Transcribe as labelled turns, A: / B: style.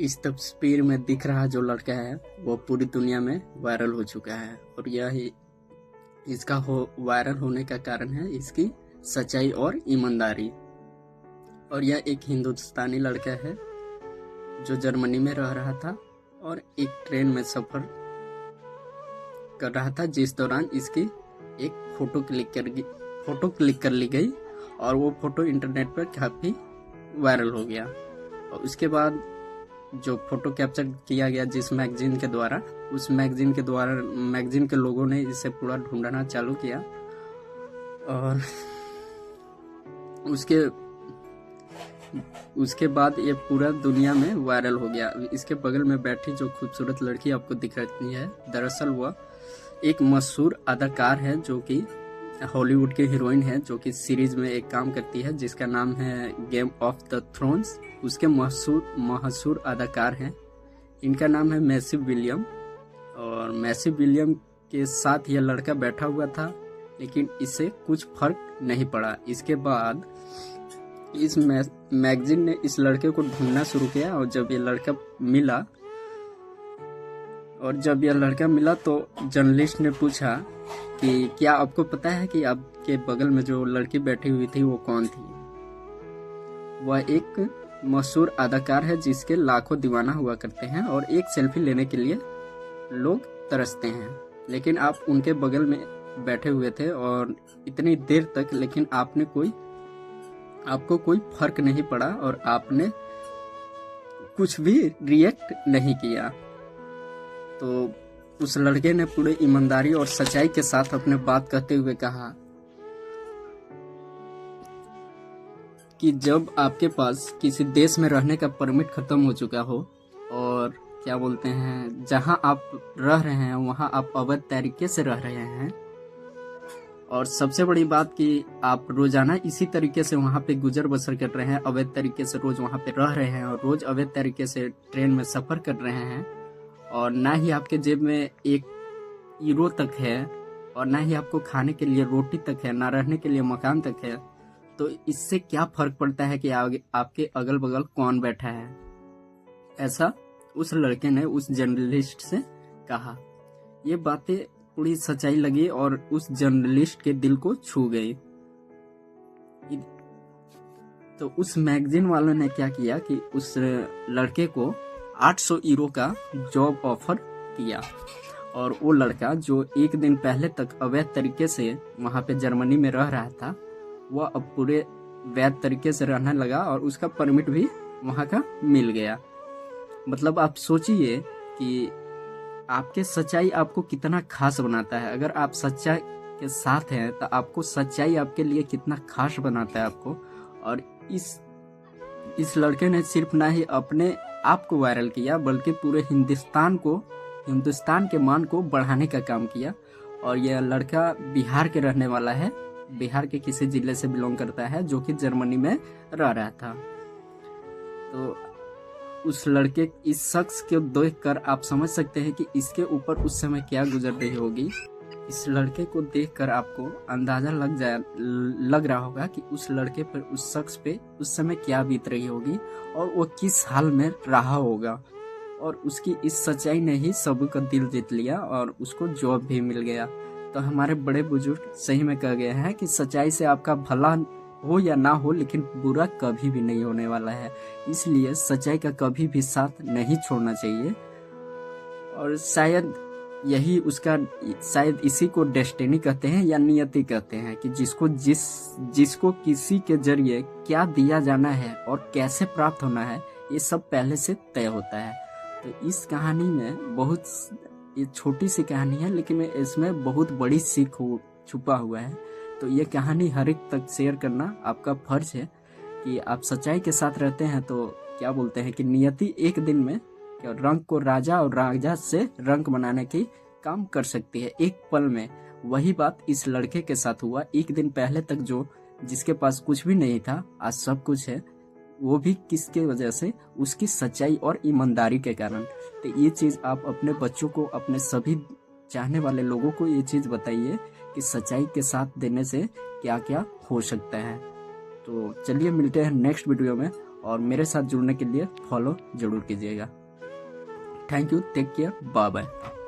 A: इस तस्वीर में दिख रहा जो लड़का है वो पूरी दुनिया में वायरल हो चुका है और यह इसका वायरल होने का कारण है इसकी सच्चाई और ईमानदारी। और यह एक हिंदुस्तानी लड़का है जो जर्मनी में रह रहा था और एक ट्रेन में सफर कर रहा था, जिस दौरान इसकी एक फोटो क्लिक कर ली गई और वो फोटो इंटरनेट पर काफ़ी वायरल हो गया। और उसके बाद जो फोटो कैप्चर किया गया जिस मैगजीन के द्वारा, उस मैगजीन के लोगों ने इसे पूरा ढूंढना चालू किया और उसके बाद ये पूरा दुनिया में वायरल हो गया। इसके बगल में बैठी जो खूबसूरत लड़की आपको दिख रही है, दरअसल वह एक मशहूर अदाकार है जो कि हॉलीवुड की हीरोइन है, जो कि सीरीज में एक काम करती है जिसका नाम है गेम ऑफ द थ्रोन्स। उसके मशहूर अदाकार हैं, इनका नाम है मैसी विलियम। और मैसी विलियम के साथ यह लड़का बैठा हुआ था, लेकिन इससे कुछ फर्क नहीं पड़ा। इसके बाद इस मैगजीन ने इस लड़के को ढूंढना शुरू किया और जब यह लड़का मिला तो जर्नलिस्ट ने पूछा कि क्या आपको पता है कि आपके बगल में जो लड़की बैठी हुई थी वो कौन थी? वह एक मशहूर अदाकार है जिसके लाखों दीवाना हुआ करते हैं और एक सेल्फी लेने के लिए लोग तरसते हैं, लेकिन आप उनके बगल में बैठे हुए थे और इतनी देर तक, लेकिन आपको कोई फर्क नहीं पड़ा और आपने कुछ भी रिएक्ट नहीं किया। तो उस लड़के ने पूरे ईमानदारी और सच्चाई के साथ अपने बात कहते हुए कहा कि जब आपके पास किसी देश में रहने का परमिट खत्म हो चुका हो और क्या बोलते हैं, जहां आप रह रहे हैं वहां आप अवैध तरीके से रह रहे हैं, और सबसे बड़ी बात कि आप रोजाना इसी तरीके से वहां पे गुजर बसर कर रहे हैं, अवैध तरीके से रोज वहां पे रह रहे हैं और रोज अवैध तरीके से ट्रेन में सफर कर रहे हैं, और ना ही आपके जेब में एक यूरो तक है और ना ही आपको खाने के लिए रोटी तक है, ना रहने के लिए मकान तक है, तो इससे क्या फर्क पड़ता है कि आपके अगल बगल कौन बैठा है? ऐसा उस लड़के ने उस जर्नलिस्ट से कहा। ये बातें पूरी सच्चाई लगी और उस जर्नलिस्ट के दिल को छू गई। तो उस मैगजीन वालों ने क्या किया कि उस लड़के को 800 यूरो का जॉब ऑफर किया, और वो लड़का जो एक दिन पहले तक अवैध तरीके से वहां पे जर्मनी में रह रहा था, वह अब पूरे वैध तरीके से रहने लगा और उसका परमिट भी वहां का मिल गया। मतलब आप सोचिए कि आपके सच्चाई आपको कितना खास बनाता है। अगर आप सच्चाई के साथ हैं तो आपको सच्चाई आपके लिए कितना खास बनाता है आपको। और इस लड़के ने सिर्फ ना ही अपने आप को वायरल किया बल्कि पूरे हिंदुस्तान के मान को बढ़ाने का काम किया। और यह लड़का बिहार के रहने वाला है, बिहार के किसी जिले से बिलोंग करता है, जो कि जर्मनी में रह रहा था। तो उस लड़के, इस शख्स को देखकर आप समझ सकते हैं कि इसके ऊपर उस समय क्या गुजर रही होगी। इस लड़के को देखकर आपको अंदाजा लग रहा होगा कि उस लड़के पर, उस शख्स पे उस समय क्या बीत रही होगी और वो किस हाल में रहा होगा। और उसकी इस सच्चाई ने ही सबका दिल जीत लिया और उसको जॉब भी मिल गया। तो हमारे बड़े बुजुर्ग सही में कह गए हैं कि सच्चाई से आपका भला हो या ना हो, लेकिन बुरा कभी भी नहीं होने वाला है। इसलिए सच्चाई का कभी भी साथ नहीं छोड़ना चाहिए। और शायद इसी को डेस्टिनी कहते हैं या नियति कहते हैं, कि जिसको किसी के जरिए क्या दिया जाना है और कैसे प्राप्त होना है, ये सब पहले से तय होता है। तो इस कहानी में ये छोटी सी कहानी है, लेकिन इसमें बहुत बड़ी सीख छुपा हुआ है। तो ये कहानी हर एक तक शेयर करना आपका फर्ज है कि आप सच्चाई के साथ रहते हैं तो क्या बोलते हैं कि नियति एक दिन में रंग को राजा और राजा से रंग बनाने की काम कर सकती है, एक पल में। वही बात इस लड़के के साथ हुआ। एक दिन पहले तक जिसके पास कुछ भी नहीं था, आज सब कुछ है। वो भी किसके वजह से? उसकी सच्चाई और ईमानदारी के कारण। तो ये चीज आप अपने बच्चों को, अपने सभी चाहने वाले लोगों को ये चीज बताइए कि सच्चाई के साथ देने से क्या क्या हो सकता है। तो चलिए मिलते हैं नेक्स्ट वीडियो में और मेरे साथ जुड़ने के लिए फॉलो जरूर कीजिएगा। Thank you, take care, bye bye.